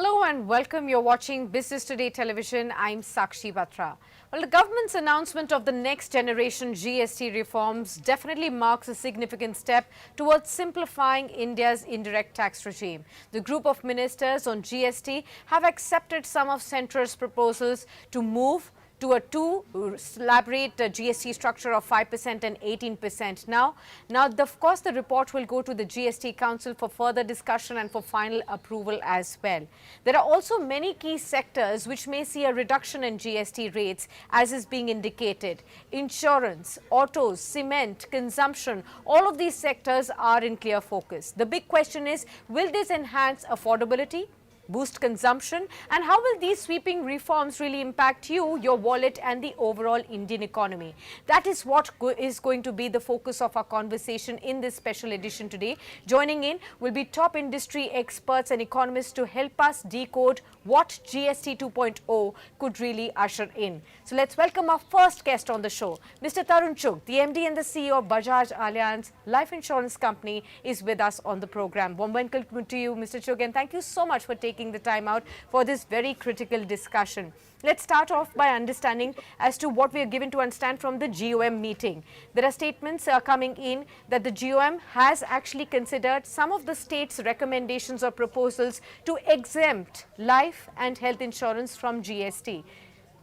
Hello and welcome. You're watching Business Today Television. I'm Sakshi Batra. Well, the government's announcement of the next generation GST reforms definitely marks a significant step towards simplifying India's indirect tax regime. The group of ministers on GST have accepted some of Centre's proposals to move to a two-slab rate GST structure of 5% and 18% now. Of course, the report will go to the GST Council for further discussion and for final approval as well. There are also many key sectors which may see a reduction in GST rates as is being indicated. Insurance, autos, cement, consumption, all of these sectors are in clear focus. The big question is, will this enhance affordability, boost consumption, and how will these sweeping reforms really impact you, your wallet and the overall Indian economy? That is what is going to be the focus of our conversation in this special edition today. Joining in will be top industry experts and economists to help us decode what GST 2.0 could really usher in. So let's welcome our first guest on the show. Mr. Tarun Chugh, the MD and the CEO of Bajaj Allianz Life Insurance Company, is with us on the program. Warm welcome to you, Mr. Chugh, and thank you so much for taking the time out for this very critical discussion. Let's start off by understanding as to what we are given to understand from the GOM meeting. There are statements coming in that the GOM has actually considered some of the state's recommendations or proposals to exempt life and health insurance from GST.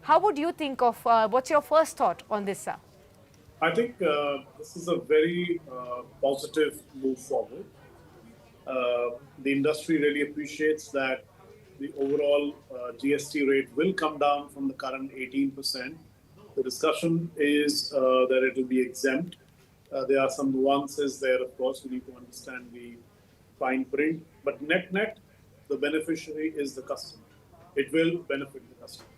How would you think of, what's your first thought on this, sir? I think this is a very positive move forward. The industry really appreciates that the overall GST rate will come down from the current 18%. The discussion is that it will be exempt. There are some nuances there, of course. We need to understand the fine print. But net, the beneficiary is the customer. It will benefit the customer.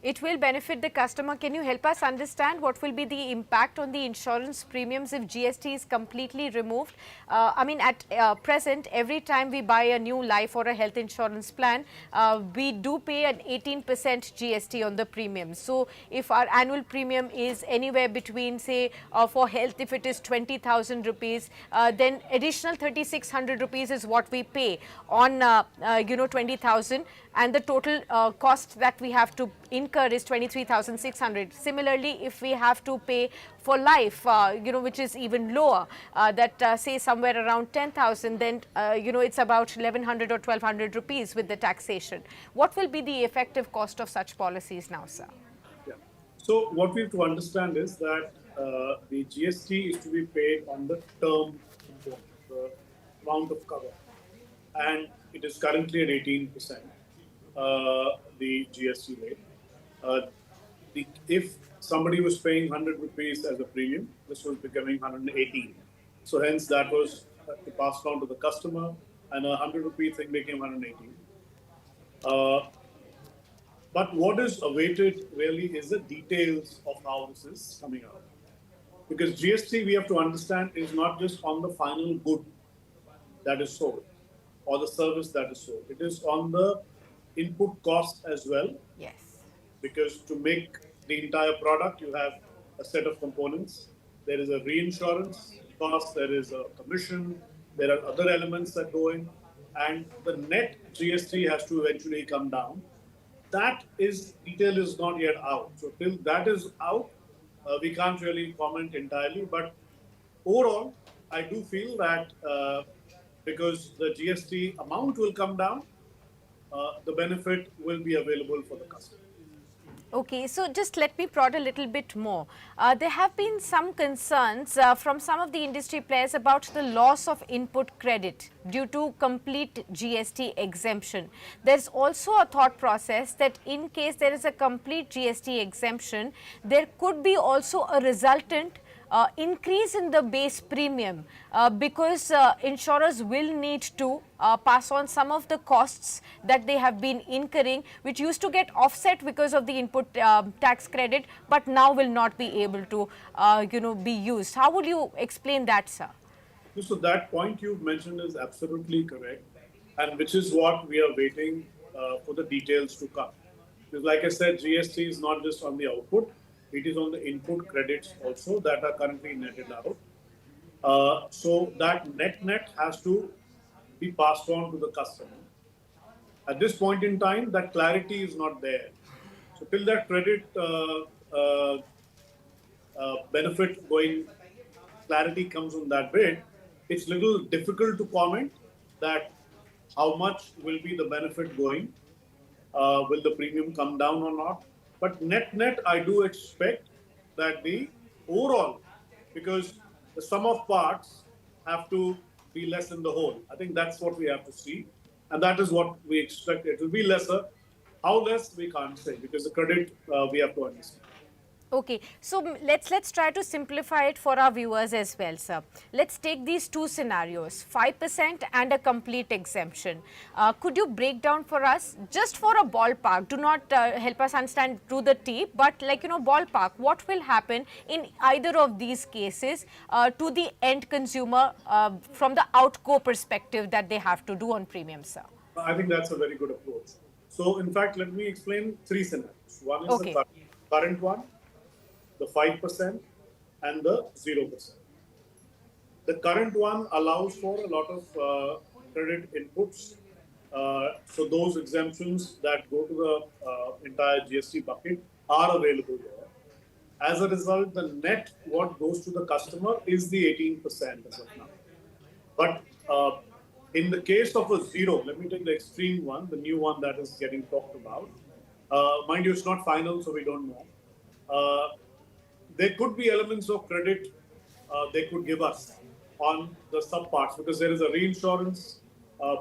It will benefit the customer. Can you help us understand what will be the impact on the insurance premiums if GST is completely removed? At present, every time we buy a new life or a health insurance plan, we do pay an 18% GST on the premium. So if our annual premium is anywhere between, say, for health, if it is 20,000 rupees, then additional 3,600 rupees is what we pay on, 20,000, and the total cost that we have to incur is 23,600. Similarly, if we have to pay for life, which is even lower, say somewhere around 10,000, then, it's about 1,100 or 1,200 rupees with the taxation. What will be the effective cost of such policies now, sir? Yeah. So what we have to understand is that the GST is to be paid on the term component, the amount of cover. And it is currently at 18%, the GST rate. If somebody was paying 100 rupees as a premium, this was becoming 118. So hence that was passed on to the customer, and a 100 rupee thing became 118. But what is awaited really is the details of how this is coming out. Because GST, we have to understand, is not just on the final good that is sold or the service that is sold. It is on the input cost as well. Yes. Because to make the entire product, you have a set of components. There is a reinsurance cost, there is a commission, there are other elements that go in, and the net GST has to eventually come down. That detail is not yet out. So till that is out, we can't really comment entirely. But overall, I do feel that because the GST amount will come down, the benefit will be available for the customer. Okay, so just let me prod a little bit more. There have been some concerns from some of the industry players about the loss of input credit due to complete GST exemption. There's also a thought process that in case there is a complete GST exemption, there could be also a resultant increase in the base premium because insurers will need to pass on some of the costs that they have been incurring, which used to get offset because of the input tax credit, but now will not be able to, be used. How would you explain that, sir? So that point you've mentioned is absolutely correct, and which is what we are waiting for the details to come. Because like I said, GST is not just on the output, it is on the input credits also that are currently netted out. So that net has to be passed on to the customer. At this point in time, that clarity is not there. So till that credit benefit going clarity comes on that bit, it's little difficult to comment that how much will be the benefit going, will the premium come down or not. But net, I do expect that the overall, because the sum of parts have to be less than the whole. I think that's what we have to see. And that is what we expect. It will be lesser. How less, we can't say, because the credit we have to understand. Okay, so let's try to simplify it for our viewers as well, sir. Let's take these two scenarios, 5% and a complete exemption. Could you break down for us, just for a ballpark, do not help us understand to the T, but ballpark, what will happen in either of these cases to the end consumer from the outgo perspective that they have to do on premium, sir? I think that's a very good approach. So, in fact, let me explain three scenarios. One is the Okay. current one, the 5%, and the 0%. The current one allows for a lot of credit inputs. So those exemptions that go to the entire GST bucket are available there. As a result, the net what goes to the customer is the 18% as of now. But in the case of a zero, let me take the extreme one, the new one that is getting talked about. Mind you, it's not final, so we don't know. There could be elements of credit they could give us on the subparts, because there is a reinsurance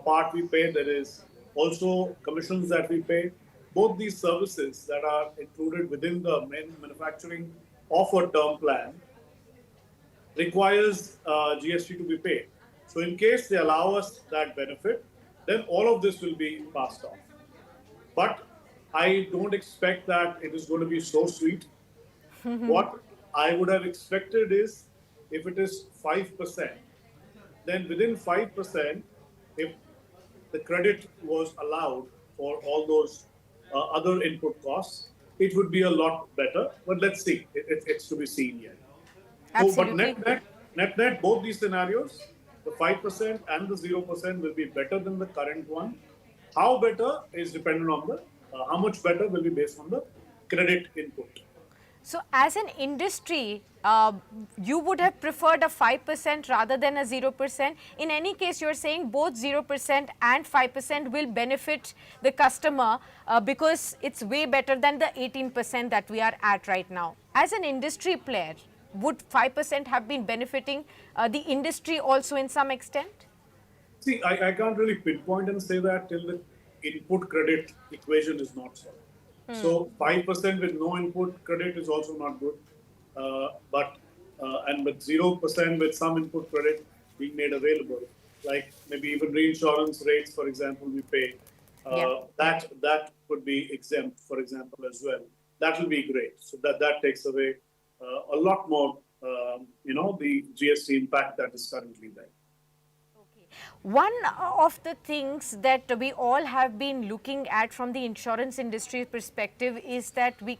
part we pay, there is also commissions that we pay. Both these services that are included within the main manufacturing of a term plan requires GST to be paid. So in case they allow us that benefit, then all of this will be passed off. But I don't expect that it is going to be so sweet. What I would have expected is, if it is 5%, then within 5%, if the credit was allowed for all those other input costs, it would be a lot better. But let's see, it's to be seen yet. So, but Absolutely. net, both these scenarios, the 5% and the 0% will be better than the current one. How better is dependent on the, how much better will be based on the credit input. So, as an industry, you would have preferred a 5% rather than a 0%. In any case, you're saying both 0% and 5% will benefit the customer because it's way better than the 18% that we are at right now. As an industry player, would 5% have been benefiting the industry also in some extent? See, I can't really pinpoint and say that till the input credit equation is not solved. So 5% with no input credit is also not good. But and with 0% with some input credit being made available, like maybe even reinsurance rates, for example, we pay, Yeah. that could be exempt, for example, as well. That will be great. So that takes away a lot more, the GST impact that is currently there. One of the things that we all have been looking at from the insurance industry perspective is that we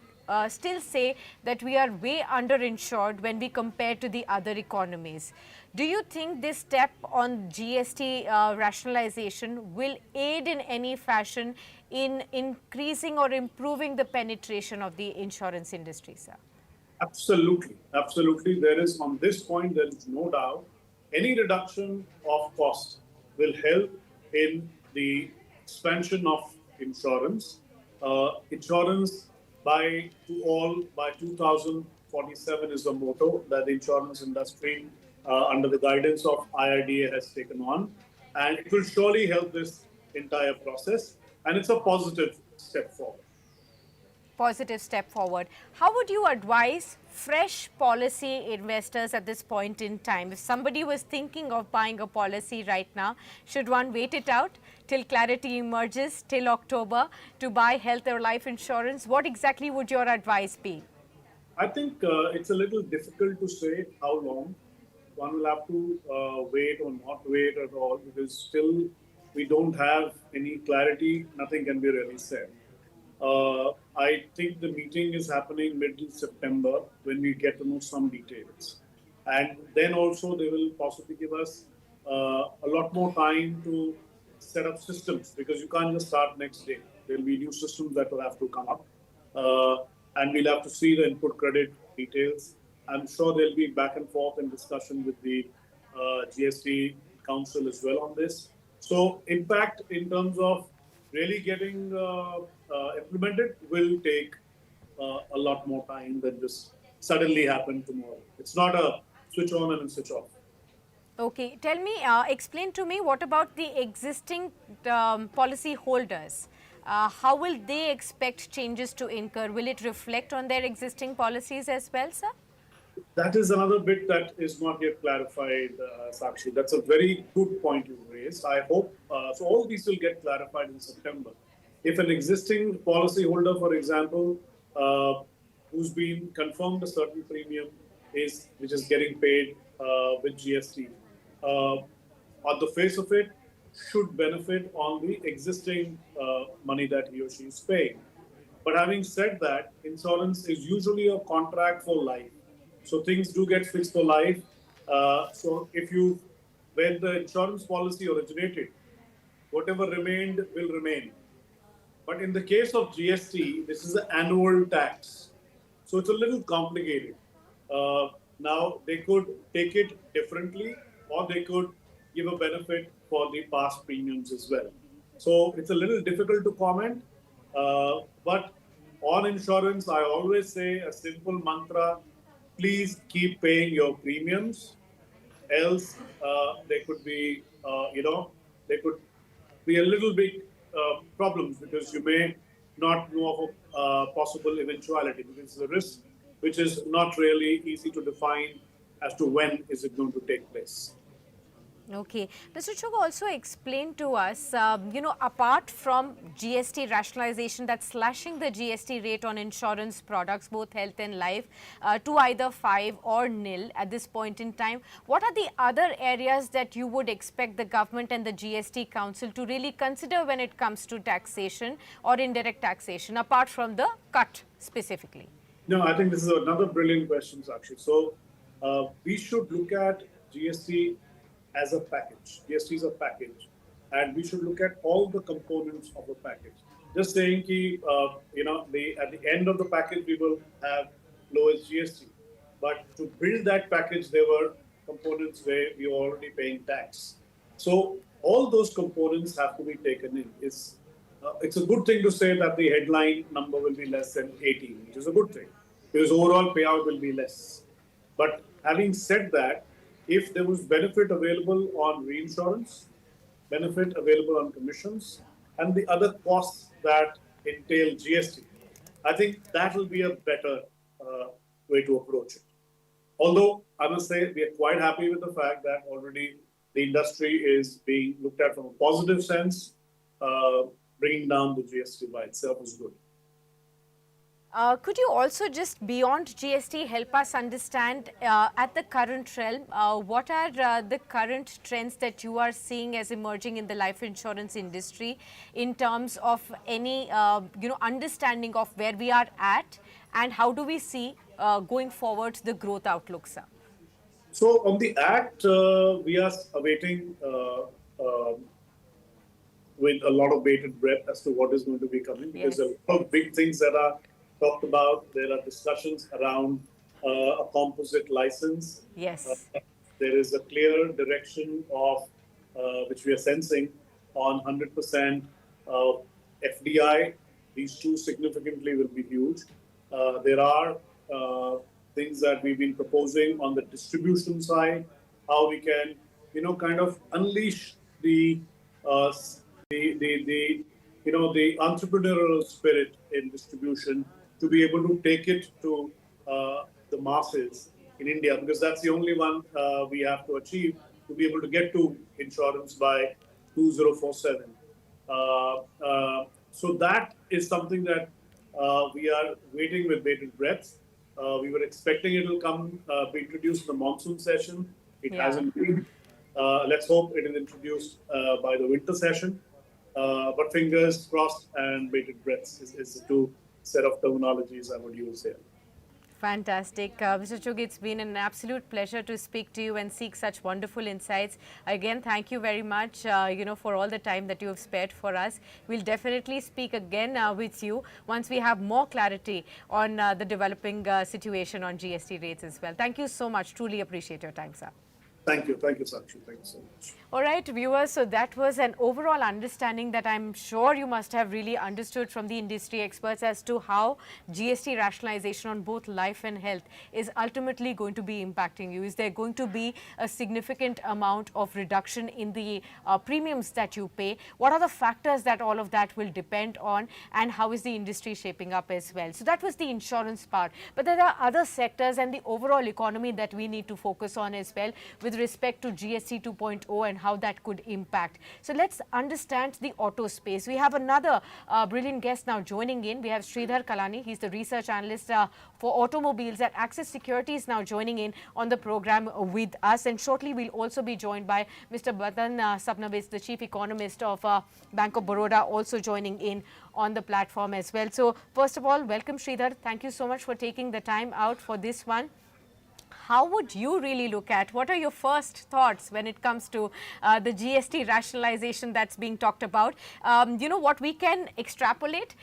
still say that we are way underinsured when we compare to the other economies. Do you think this step on GST rationalization will aid in any fashion in increasing or improving the penetration of the insurance industry, sir? Absolutely. Absolutely. There is, on this point, there is no doubt, any reduction of cost will help in the expansion of insurance. Insurance to all by 2047 is the motto that the insurance industry, under the guidance of IRDA, has taken on. And it will surely help this entire process. And it's a positive step forward. Positive step forward. How would you advise fresh policy investors at this point in time? If somebody was thinking of buying a policy right now, should one wait it out till clarity emerges, till October, to buy health or life insurance? What exactly would your advice be? I think it's a little difficult to say how long. One will have to wait or not wait at all, because still we don't have any clarity. Nothing can be really said. I think the meeting is happening mid-September when we get to know some details. And then also they will possibly give us a lot more time to set up systems because you can't just start next day. There'll be new systems that will have to come up. And we'll have to see the input credit details. I'm sure there'll be back and forth and discussion with the GST Council as well on this. So, impact in terms of really getting implemented will take a lot more time than just suddenly happen tomorrow. It's not a switch on and a switch off. Okay, tell me, explain to me what about the existing policy holders? How will they expect changes to incur? Will it reflect on their existing policies as well, sir? That is another bit that is not yet clarified, Sakshi. That's a very good point you raised. I hope so. All these will get clarified in September. If an existing policyholder, for example, who's been confirmed a certain premium is which is getting paid with GST, on the face of it, should benefit on the existing money that he or she is paying. But having said that, insurance is usually a contract for life. So things do get fixed for life. So when the insurance policy originated, whatever remained will remain. But in the case of GST, this is an annual tax. So it's a little complicated. Now, they could take it differently or they could give a benefit for the past premiums as well. So it's a little difficult to comment. But on insurance, I always say a simple mantra, please keep paying your premiums. Else, there could be, there could be a little bit problems because you may not know of a possible eventuality because it's a risk which is not really easy to define as to when is it going to take place. Okay. Mr. Chugh also explained to us, apart from GST rationalization, that's slashing the GST rate on insurance products, both health and life, to either 5 or nil at this point in time, what are the other areas that you would expect the government and the GST Council to really consider when it comes to taxation or indirect taxation, apart from the cut specifically? No, I think this is another brilliant question, Sakshi. So we should look at GST as a package. GST is a package, and we should look at all the components of the package. Just saying ki, at the end of the package we will have lowest GST, but to build that package, there were components where we were already paying tax. So all those components have to be taken in. It's a good thing to say that the headline number will be less than 18, which is a good thing because overall payout will be less. But having said that, if there was benefit available on reinsurance, benefit available on commissions, and the other costs that entail GST, I think that will be a better way to approach it. Although I must say we are quite happy with the fact that already the industry is being looked at from a positive sense. Bringing down the GST by itself is good. Could you also just beyond GST help us understand at the current realm, what are the current trends that you are seeing as emerging in the life insurance industry in terms of any understanding of where we are at and how do we see going forward the growth outlook, sir? So on the act, we are awaiting with a lot of bated breath as to what is going to be coming because there are a lot of big things that are talked about. There are discussions around a composite license. Yes. There is a clear direction of which we are sensing on 100% FDI. These two significantly will be huge. There are things that we've been proposing on the distribution side, how we can, kind of unleash the the entrepreneurial spirit in distribution to be able to take it to the masses in India, because that's the only one we have to achieve to be able to get to insurance by 2047. So that is something that we are waiting with bated breath. We were expecting it will be introduced in the monsoon session. It hasn't been. Let's hope it is introduced by the winter session. But fingers crossed and bated breaths is the two set of terminologies I would use here. Fantastic. Mr. Chugh, it's been an absolute pleasure to speak to you and seek such wonderful insights. Again, thank you very much, for all the time that you have spared for us. We'll definitely speak again with you once we have more clarity on the developing situation on GST rates as well. Thank you so much. Truly appreciate your time, sir. Thank you. Thank you, Sakshi. Thank you so much. All right, viewers, so that was an overall understanding that I'm sure you must have really understood from the industry experts as to how GST rationalization on both life and health is ultimately going to be impacting you. Is there going to be a significant amount of reduction in the premiums that you pay? What are the factors that all of that will depend on, and how is the industry shaping up as well? So that was the insurance part. But there are other sectors and the overall economy that we need to focus on as well with respect to GST 2.0 and how that could impact. So let's understand the auto space. We have another brilliant guest now joining in. We have Shridhar Kallani. He's the research analyst for automobiles at Axis Securities, now joining in on the program with us. And shortly we'll also be joined by Mr. Madan Sabnavis, the chief economist of Bank of Baroda, also joining in on the platform as well. So first of all, welcome Shridhar. Thank you so much for taking the time out for this one. How would you really look at, what are your first thoughts when it comes to the GST rationalization that's being talked about? What we can extrapolate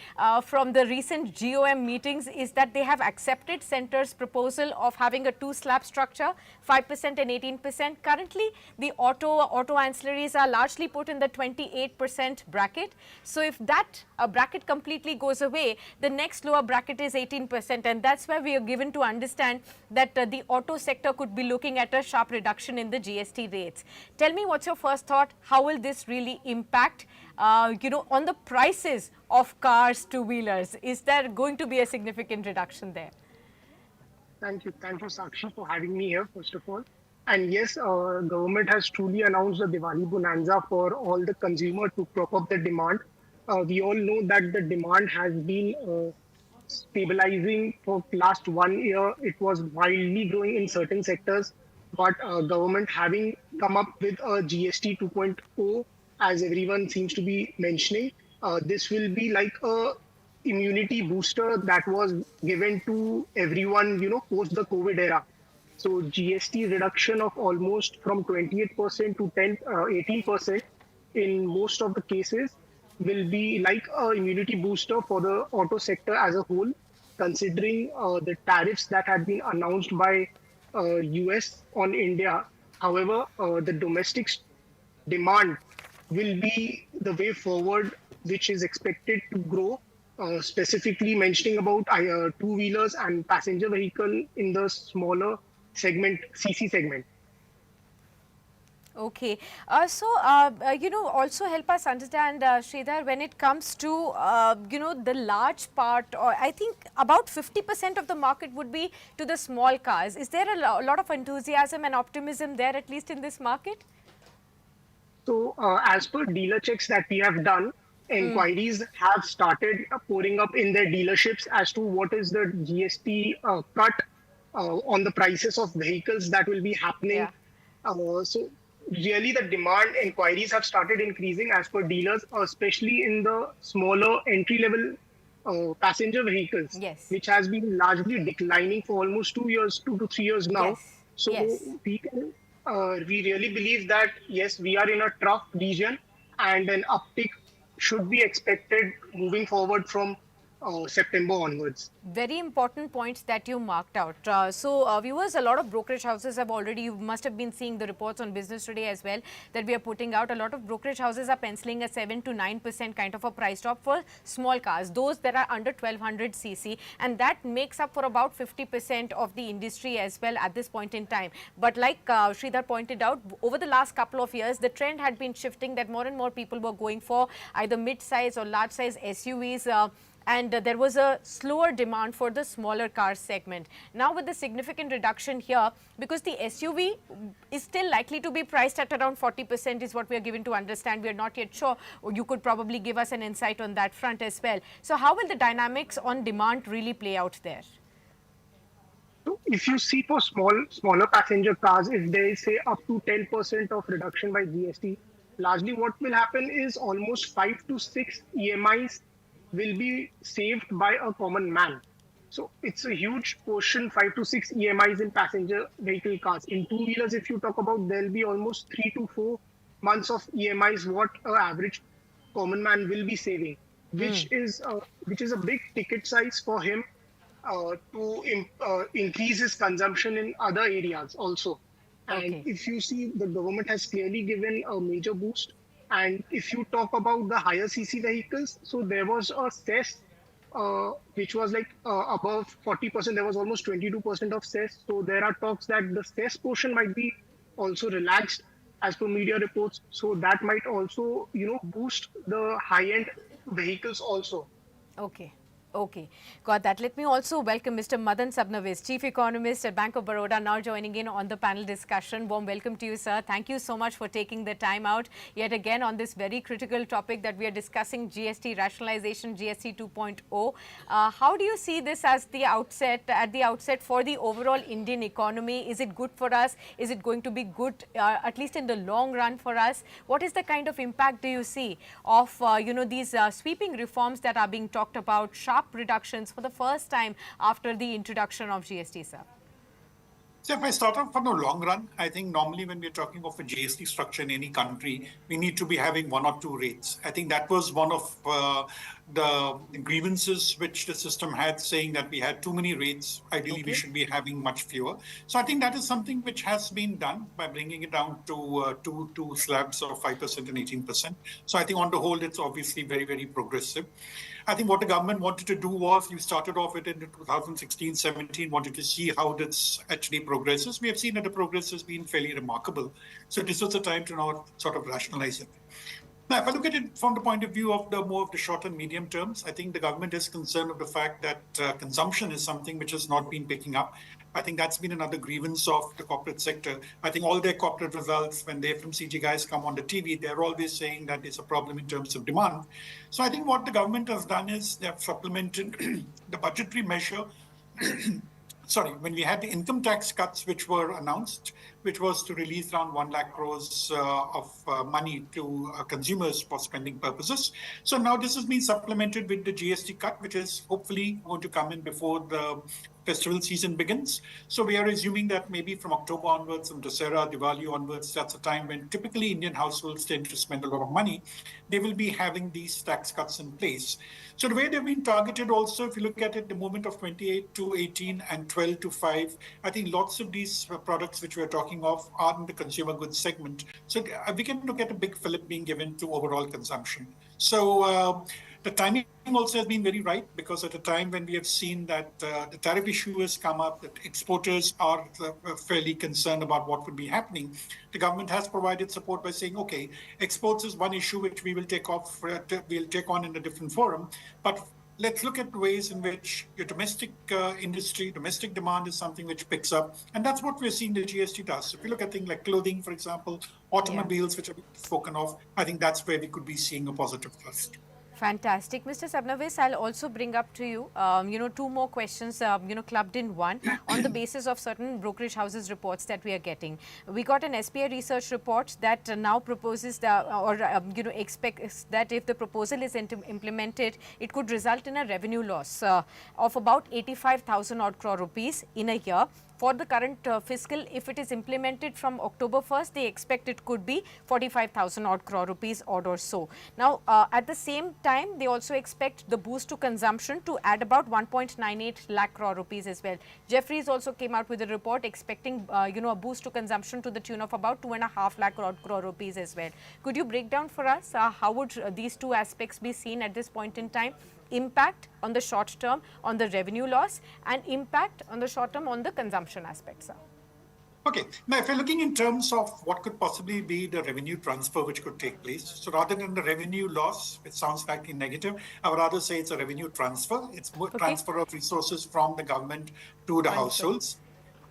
from the recent GOM meetings is that they have accepted Centre's proposal of having a two-slab structure, 5% and 18%. Currently, the auto ancillaries are largely put in the 28% bracket. So if that bracket completely goes away, the next lower bracket is 18%, and that's where we are given to understand that the auto sector could be looking at a sharp reduction in the GST rates. Tell me, what's your first thought? How will this really impact, on the prices of cars, two-wheelers? Is there going to be a significant reduction there? Thank you, Sakshi, for having me here, first of all. And yes, government has truly announced a Diwali bonanza for all the consumer to prop up the demand. We all know that the demand has been stabilizing for last 1 year. It was wildly growing in certain sectors, but government having come up with a GST 2.0, as everyone seems to be mentioning, this will be like a immunity booster that was given to everyone, post the COVID era. So GST reduction of almost from 28% to 18% in most of the cases will be like a immunity booster for the auto sector as a whole, considering the tariffs that had been announced by US on India. However, the domestic demand will be the way forward, which is expected to grow, specifically mentioning about two-wheelers and passenger vehicle in the smaller segment, CC segment. Okay. Also help us understand, Shridhar, when it comes to, the large part, or I think about 50% of the market would be to the small cars. Is there a lot of enthusiasm and optimism there, at least in this market? So, as per dealer checks that we have done, inquiries have started pouring up in their dealerships as to what is the GST cut on the prices of vehicles that will be happening. Yeah. So really the demand inquiries have started increasing as per dealers, especially in the smaller entry-level passenger vehicles, Yes. which has been largely declining for almost 2 to 3 years now. Yes. So Yes. we really believe that, yes, we are in a trough region and an uptick should be expected moving forward from September onwards. Very important points that you marked out. Viewers, a lot of brokerage houses have already, you must have been seeing the reports on Business Today as well that we are putting out. A lot of brokerage houses are penciling a 7 to 9% kind of a price drop for small cars, those that are under 1200 cc, and that makes up for about 50% of the industry as well at this point in time. But like Shridhar pointed out, over the last couple of years, the trend had been shifting that more and more people were going for either mid-size or large-size SUVs, and there was a slower demand for the smaller car segment. Now with the significant reduction here, because the SUV is still likely to be priced at around 40% is what we are given to understand. We are not yet sure. You could probably give us an insight on that front as well. So how will the dynamics on demand really play out there? So if you see for smaller passenger cars, if they say up to 10% of reduction by GST, largely what will happen is almost 5 to 6 EMIs will be saved by a common man. So it's a huge portion, 5 to 6 EMIs in passenger vehicle cars. In two-wheelers, if you talk about, there'll be almost 3 to 4 months of EMIs, what an average common man will be saving, which is a big ticket size for him to increase his consumption in other areas also. And Okay. if you see, the government has clearly given a major boost. And if you talk about the higher CC vehicles, so there was a cess which was like above 40%. There was almost 22% of cess. So there are talks that the cess portion might be also relaxed as per media reports. So that might also, boost the high-end vehicles also. Okay. Okay, got that. Let me also welcome Mr. Madan Sabnavis, Chief Economist at Bank of Baroda, now joining in on the panel discussion. Warm welcome to you, sir. Thank you so much for taking the time out yet again on this very critical topic that we are discussing, GST rationalization, GST 2.0. How do you see this as at the outset for the overall Indian economy? Is it good for us? Is it going to be good, at least in the long run for us? What is the kind of impact do you see of, these sweeping reforms that are being talked about, sharp reductions for the first time after the introduction of GST, sir? So if I start off from the long run, I think normally when we're talking of a GST structure in any country, we need to be having one or two rates. I think that was one of the grievances which the system had, saying that we had too many rates. Ideally, we should be having much fewer. So I think that is something which has been done by bringing it down to two slabs of 5% and 18%. So I think on the whole, it's obviously very, very progressive. I think what the government wanted to do was, you started off with it in 2016-17, wanted to see how this actually progresses. We have seen that the progress has been fairly remarkable. So this was the time to now sort of rationalize it. Now, if I look at it from the point of view of the more of the short and medium terms, I think the government is concerned of the fact that consumption is something which has not been picking up. I think that's been another grievance of the corporate sector. I think all their corporate results, when the FMCG guys come on the TV, they're always saying that it's a problem in terms of demand. So I think what the government has done is they have supplemented the budgetary measure. Sorry, when we had the income tax cuts which were announced, which was to release around 1 lakh crores of money to consumers for spending purposes. So now this has been supplemented with the GST cut, which is hopefully going to come in before the festival season begins. So we are assuming that maybe from October onwards, from Dussehra, Diwali onwards, that's a time when typically Indian households tend to spend a lot of money. They will be having these tax cuts in place. So the way they've been targeted also, if you look at it, the movement of 28 to 18 and 12 to 5, I think lots of these products which we're talking of are in the consumer goods segment. So we can look at a big fillip being given to overall consumption. So the timing also has been very right, because at a time when we have seen that the tariff issue has come up, that exporters are fairly concerned about what would be happening, the government has provided support by saying, okay, exports is one issue which we will take on in a different forum, but let's look at ways in which your domestic industry, domestic demand is something which picks up. And that's what we're seeing the GST does. So if you look at things like clothing, for example, automobiles, which have been spoken of, I think that's where we could be seeing a positive thrust. Fantastic. Mr. Sabnavis, I'll also bring up to you, two more questions, clubbed in one on the basis of certain brokerage houses reports that we are getting. We got an SPI research report that now proposes expects that if the proposal is implemented, it could result in a revenue loss of about 85,000 odd crore rupees in a year. For the current fiscal, if it is implemented from October 1st, they expect it could be 45,000 odd crore rupees odd or so. Now, at the same time, they also expect the boost to consumption to add about 1.98 lakh crore rupees as well. Jefferies also came out with a report expecting, a boost to consumption to the tune of about 2.5 lakh crore rupees as well. Could you break down for us how would these two aspects be seen at this point in time? Impact on the short term on the revenue loss and impact on the short term on the consumption aspects, sir. Okay, now if you're looking in terms of what could possibly be the revenue transfer which could take place, so rather than the revenue loss, which sounds slightly negative, I would rather say it's a revenue transfer. It's more transfer of resources from the government to the households.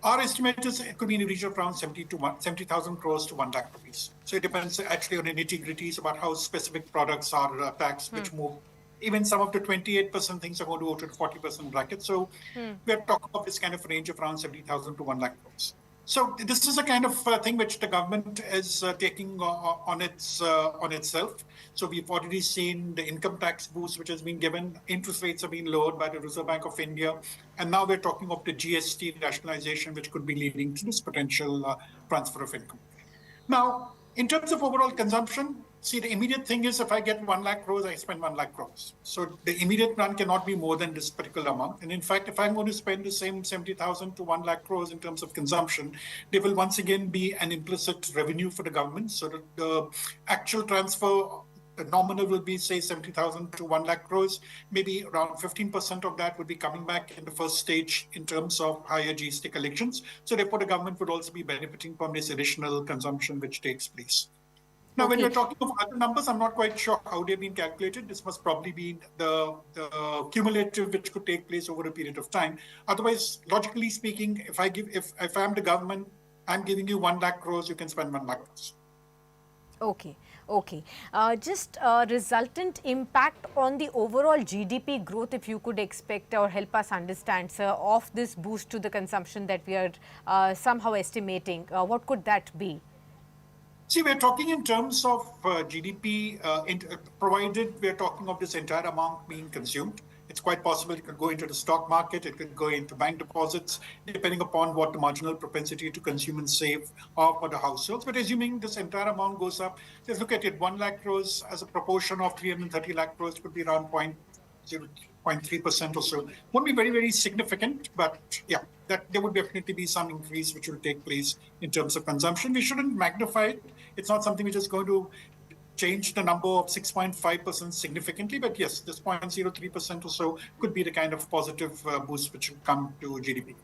Our estimate is it could be in the region of around 70,000 crores to 1 lakh rupees. So it depends actually on the nitty-gritties about how specific products are taxed, which move. Even some of the 28% things are going to go to the 40% bracket. So we're talking about this kind of range of around 70,000 to 1 lakh crores. So this is a kind of thing which the government is taking on itself. So we've already seen the income tax boost which has been given. Interest rates have been lowered by the Reserve Bank of India, and now we're talking of the GST rationalization, which could be leading to this potential transfer of income. Now, in terms of overall consumption, see, the immediate thing is if I get 1 lakh crores, I spend 1 lakh crores. So the immediate run cannot be more than this particular amount. And in fact, if I'm going to spend the same 70,000 to 1 lakh crores in terms of consumption, there will once again be an implicit revenue for the government. So the actual transfer, the nominal will be, say, 70,000 to 1 lakh crores. Maybe around 15% of that would be coming back in the first stage in terms of higher GST collections. So therefore, the government would also be benefiting from this additional consumption which takes place. Now, when we're talking of other numbers, I'm not quite sure how they've been calculated. This must probably be the cumulative which could take place over a period of time. Otherwise, logically speaking, if I'm the government, I'm giving you 1 lakh crores, you can spend 1 lakh crores. Okay. Okay. Just resultant impact on the overall GDP growth, if you could expect or help us understand, sir, of this boost to the consumption that we are somehow estimating. What could that be? See, we're talking in terms of GDP, provided we're talking of this entire amount being consumed. It's quite possible it could go into the stock market, it could go into bank deposits, depending upon what the marginal propensity to consume and save are for the households. But assuming this entire amount goes up, just look at it, 1 lakh crores as a proportion of 330 lakh crores could be around 0.3% or so. Won't be very, very significant, but yeah, that there would definitely be some increase which will take place in terms of consumption. We shouldn't magnify it. It's not something which is going to change the number of 6.5% significantly, but yes, this 0.03% or so could be the kind of positive boost which will come to GDP.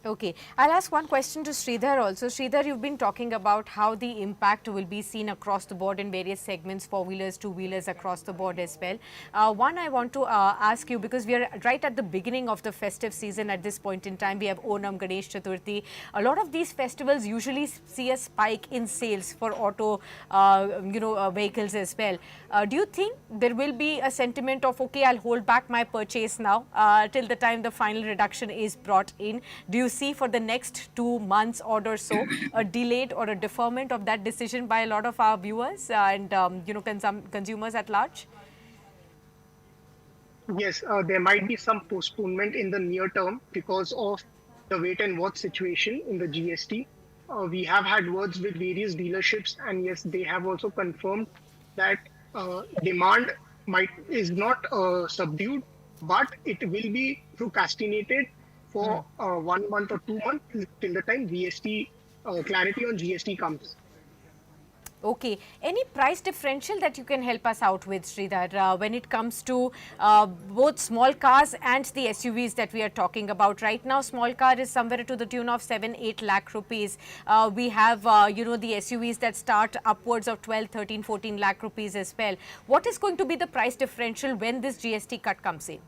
Okay. I'll ask one question to Shridhar also. Shridhar, you've been talking about how the impact will be seen across the board in various segments, four-wheelers, two-wheelers, across the board as well. One, I want to ask you, because we are right at the beginning of the festive season at this point in time. We have Onam, Ganesh Chaturthi. A lot of these festivals usually see a spike in sales for auto, vehicles as well. Do you think there will be a sentiment of, okay, I'll hold back my purchase now till the time the final reduction is brought in? Do you see for the next 2 months or so a delayed or a deferment of that decision by a lot of our viewers and consumers at large? Yes, there might be some postponement in the near term because of the wait and watch situation in the GST. We have had words with various dealerships, and yes, they have also confirmed that demand is not subdued, but it will be procrastinated for 1 month or 2 months till the time GST clarity on GST comes. Okay. Any price differential that you can help us out with, Shridhar, when it comes to both small cars and the SUVs that we are talking about? Right now, small car is somewhere to the tune of 7-8 lakh rupees. We have, the SUVs that start upwards of 12, 13, 14 lakh rupees as well. What is going to be the price differential when this GST cut comes in?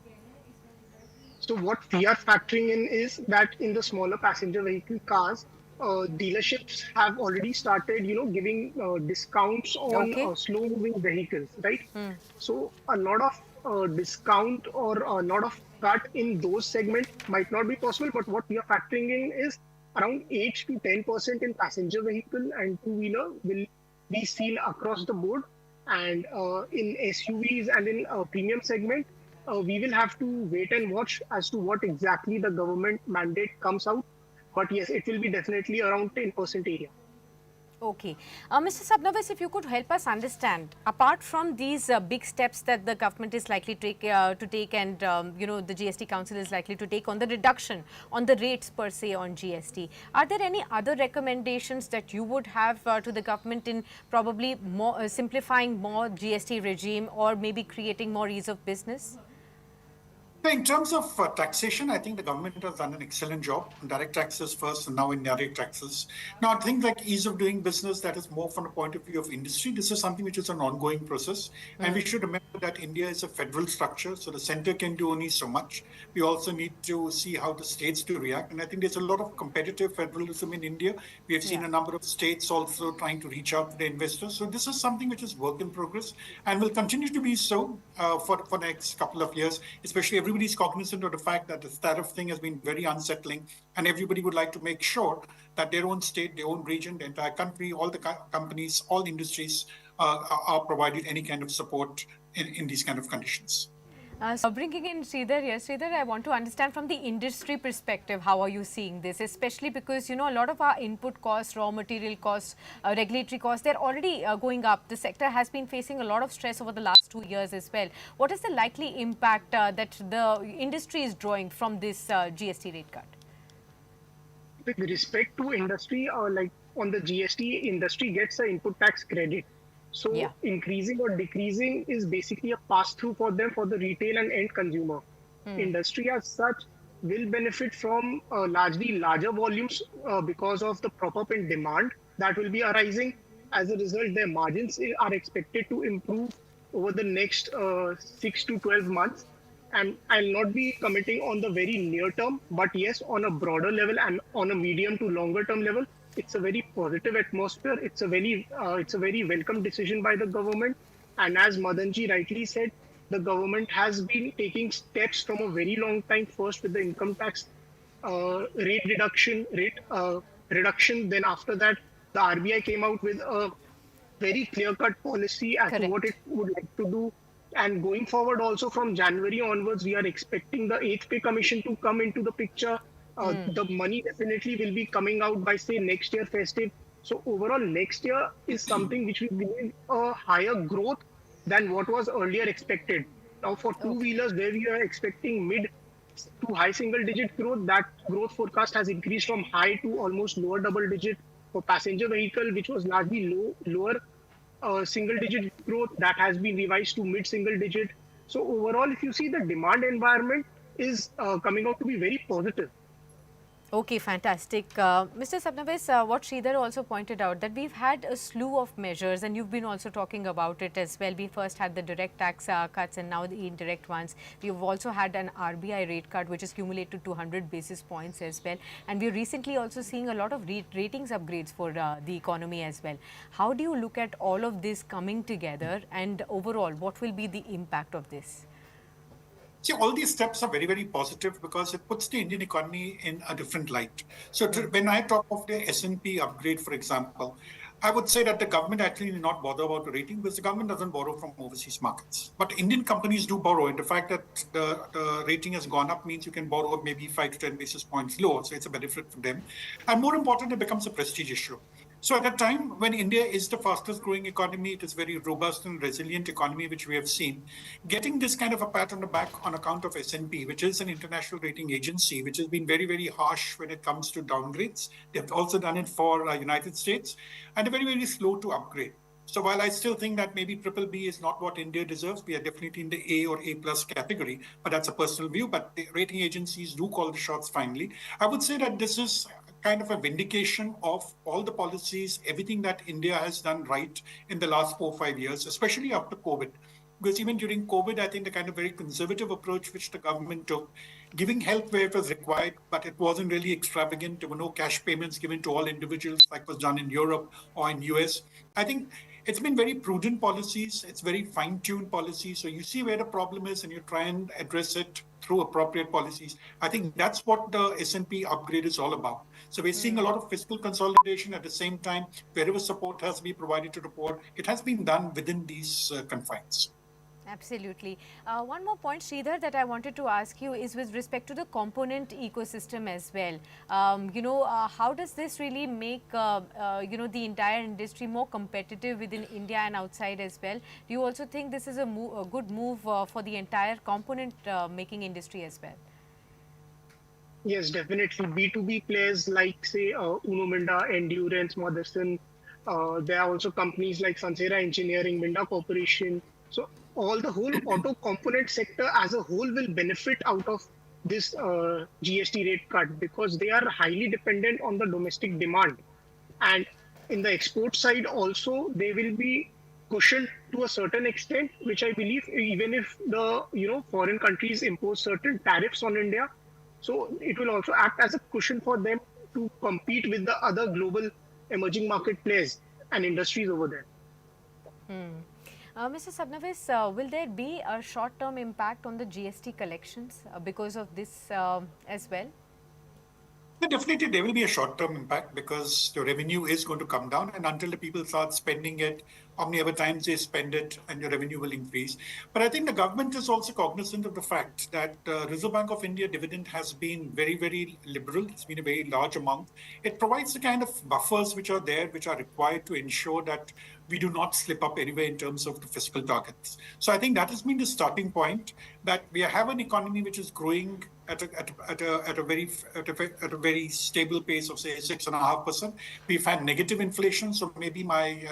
So what we are factoring in is that in the smaller passenger vehicle cars, dealerships have already started, giving discounts on slow-moving vehicles, right? So a lot of discount or a lot of cut in those segments might not be possible. But what we are factoring in is around 8 to 10% in passenger vehicle and two-wheeler will be seen across the board. And in SUVs and in premium segment, we will have to wait and watch as to what exactly the government mandate comes out. But yes, it will be definitely around 10% area. Okay. Mr. Sabnavis, if you could help us understand, apart from these big steps that the government is likely to take and, the GST Council is likely to take on the reduction on the rates per se on GST, are there any other recommendations that you would have to the government in probably more simplifying more GST regime or maybe creating more ease of business? In terms of taxation, I think the government has done an excellent job. Direct taxes first and now indirect taxes. Now, things like ease of doing business, that is more from the point of view of industry. This is something which is an ongoing process. And we should remember that India is a federal structure, so the center can do only so much. We also need to see how the states do react. And I think there's a lot of competitive federalism in India. We have seen a number of states also trying to reach out to the investors. So this is something which is work in progress and will continue to be so for the next couple of years, especially every everybody's cognizant of the fact that this tariff thing has been very unsettling, and everybody would like to make sure that their own state, their own region, the entire country, all the companies, all industries are provided any kind of support in these kind of conditions. So bringing in Shridhar, yes, Shridhar, I want to understand from the industry perspective, how are you seeing this? Especially because, a lot of our input costs, raw material costs, regulatory costs, they're already going up. The sector has been facing a lot of stress over the last 2 years as well. What is the likely impact that the industry is drawing from this GST rate cut? With respect to industry, like on the GST, industry gets an input tax credit. So Yeah. increasing or decreasing is basically a pass-through for them for the retail and end consumer. Industry as such will benefit from largely larger volumes because of the prop-up in demand that will be arising. As a result, their margins are expected to improve over the next 6 to 12 months. And I'll not be commenting on the very near term, but yes, on a broader level and on a medium to longer term level, it's a very positive atmosphere. It's a very welcome decision by the government. And as Madanji rightly said, the government has been taking steps from a very long time. First with the income tax reduction. Then after that, the RBI came out with a very clear-cut policy as to what it Correct. would like to do. And going forward, also from January onwards, we are expecting the Eighth Pay Commission to come into the picture. The money definitely will be coming out by, say, next year festive. So overall, next year is something which will bring a higher growth than what was earlier expected. Now, for Okay. two-wheelers, where we are expecting mid to high single-digit growth, that growth forecast has increased from high to almost lower double-digit. For passenger vehicle, which was largely lower single digit growth, that has been revised to mid single digit. So overall, if you see, the demand environment is coming out to be very positive. Okay, fantastic. Mr. Sabnavis, what Shridhar also pointed out that we've had a slew of measures and you've been also talking about it as well. We first had the direct tax cuts and now the indirect ones. We've also had an RBI rate cut which is cumulated to 200 basis points as well. And we're recently also seeing a lot of ratings upgrades for the economy as well. How do you look at all of this coming together and overall what will be the impact of this? See, all these steps are very, very positive because it puts the Indian economy in a different light. So when I talk of the S&P upgrade, for example, I would say that the government actually need not bother about the rating because the government doesn't borrow from overseas markets. But Indian companies do borrow. And the fact that the rating has gone up means you can borrow maybe 5 to 10 basis points lower. So it's a benefit for them. And more important, it becomes a prestige issue. So at a time when India is the fastest growing economy, it is very robust and resilient economy, which we have seen, getting this kind of a pat on the back on account of S&P, which is an international rating agency, which has been very, very harsh when it comes to downgrades. They've also done it for United States, and they're very, very slow to upgrade. So while I still think that maybe triple B is not what India deserves, we are definitely in the A or A plus category, but that's a personal view. But the rating agencies do call the shots finally. I would say that this is kind of a vindication of all the policies, everything that India has done right in the last 4 or 5 years, especially after COVID. Because even during COVID, I think the kind of very conservative approach which the government took, giving help where it was required, but it wasn't really extravagant. There were no cash payments given to all individuals like was done in Europe or in US. I think it's been very prudent policies. It's very fine-tuned policies. So you see where the problem is and you try and address it through appropriate policies. I think that's what the S&P upgrade is all about. So we're seeing a lot of fiscal consolidation at the same time. Wherever support has to be provided to the poor, it has been done within these confines. Absolutely. One more point, Shridhar, that I wanted to ask you is with respect to the component ecosystem as well. How does this really make, the entire industry more competitive within India and outside as well? Do you also think this is a good move for the entire component making industry as well? Yes, definitely. B2B players like, say, Uno Minda, Endurance, Motherson. There are also companies like Sansera Engineering, Minda Corporation. So all the whole auto component sector as a whole will benefit out of this GST rate cut because they are highly dependent on the domestic demand. And in the export side also, they will be cushioned to a certain extent, which I believe even if the foreign countries impose certain tariffs on India, so it will also act as a cushion for them to compete with the other global emerging market players and industries over there. Mr. Sabnavis, will there be a short-term impact on the GST collections because of this as well? Definitely, there will be a short-term impact because the revenue is going to come down, and until the people start spending it, how many other times they spend it, and your revenue will increase. But I think the government is also cognizant of the fact that Reserve Bank of India dividend has been very, very liberal. It's been a very large amount. It provides the kind of buffers which are there, which are required to ensure that we do not slip up anywhere in terms of the fiscal targets. So I think that has been the starting point, that we have an economy which is growing at a very stable pace of, say, 6.5%. We've had negative inflation, so maybe my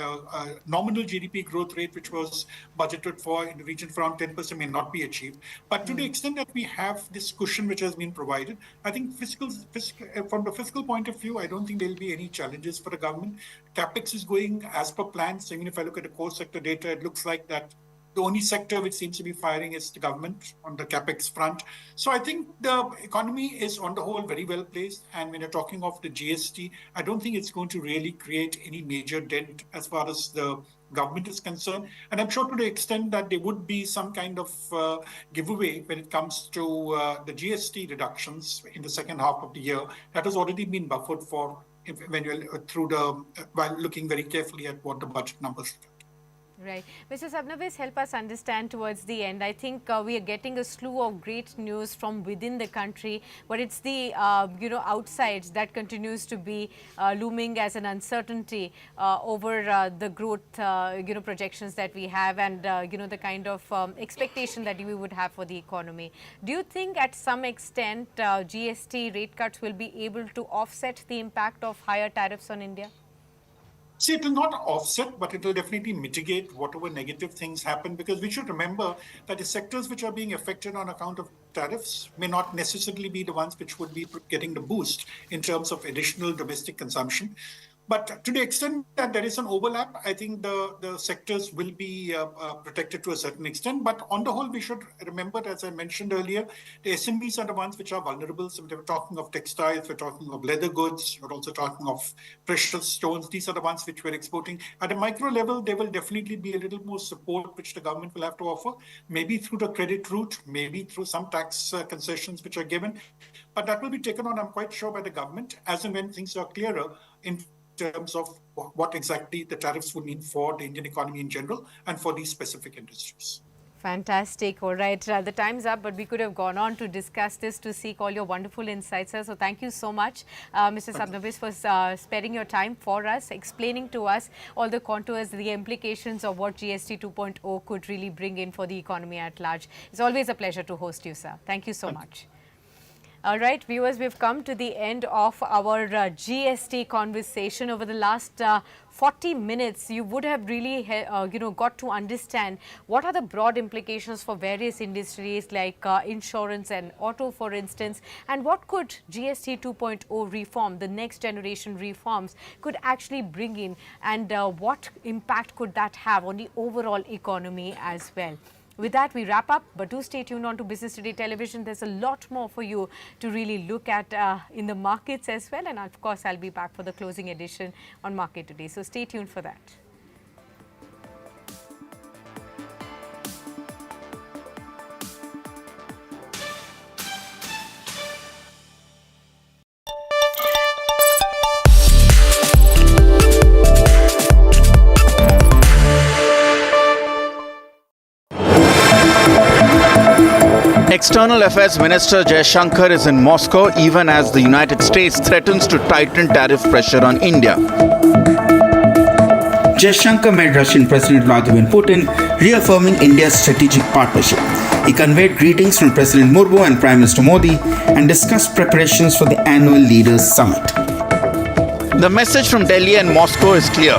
nominal GDP growth rate, which was budgeted for in the region of around 10%, may not be achieved. But to the extent that we have this cushion which has been provided, I think from the fiscal point of view, I don't think there will be any challenges for the government. Capex is going as per plan. So even if I look at the core sector data, it looks like that the only sector which seems to be firing is the government on the capex front. So I think the economy is on the whole very well placed. And when you're talking of the GST, I don't think it's going to really create any major dent as far as the government is concerned. And I'm sure to the extent that there would be some kind of giveaway when it comes to the GST reductions in the second half of the year, that has already been buffered for when you're while looking very carefully at what the budget numbers are. Right. Mr. Sabnavis, help us understand towards the end. I think we are getting a slew of great news from within the country, but it's the, outsides that continues to be looming as an uncertainty over the growth, projections that we have and, the kind of expectation that we would have for the economy. Do you think at some extent GST rate cuts will be able to offset the impact of higher tariffs on India? See, it will not offset, but it will definitely mitigate whatever negative things happen, because we should remember that the sectors which are being affected on account of tariffs may not necessarily be the ones which would be getting the boost in terms of additional domestic consumption. But to the extent that there is an overlap, I think the sectors will be protected to a certain extent. But on the whole, we should remember, as I mentioned earlier, the SMEs are the ones which are vulnerable. So we're talking of textiles, we're talking of leather goods, we're also talking of precious stones. These are the ones which we're exporting. At a micro level, there will definitely be a little more support which the government will have to offer, maybe through the credit route, maybe through some tax concessions which are given. But that will be taken on, I'm quite sure, by the government as and when things are clearer in terms of what exactly the tariffs would mean for the Indian economy in general and for these specific industries. Fantastic. All right. The time's up, but we could have gone on to discuss this, to seek all your wonderful insights, sir. So thank you so much, Mr. Sabnavis, for sparing your time for us, explaining to us all the contours, the implications of what GST 2.0 could really bring in for the economy at large. It's always a pleasure to host you, sir. Thank you so much. All right, viewers, we've come to the end of our GST conversation. Over the last 40 minutes, you would have really, got to understand what are the broad implications for various industries like insurance and auto, for instance, and what could GST 2.0 reform, the next generation reforms, could actually bring in, and what impact could that have on the overall economy as well. With that, we wrap up, but do stay tuned on to Business Today Television. There's a lot more for you to really look at in the markets as well. And of course, I'll be back for the closing edition on Market Today. So stay tuned for that. External Affairs Minister Jaishankar is in Moscow even as the United States threatens to tighten tariff pressure on India. Jaishankar met Russian President Vladimir Putin, reaffirming India's strategic partnership. He conveyed greetings from President Murmu and Prime Minister Modi and discussed preparations for the annual Leaders Summit. The message from Delhi and Moscow is clear.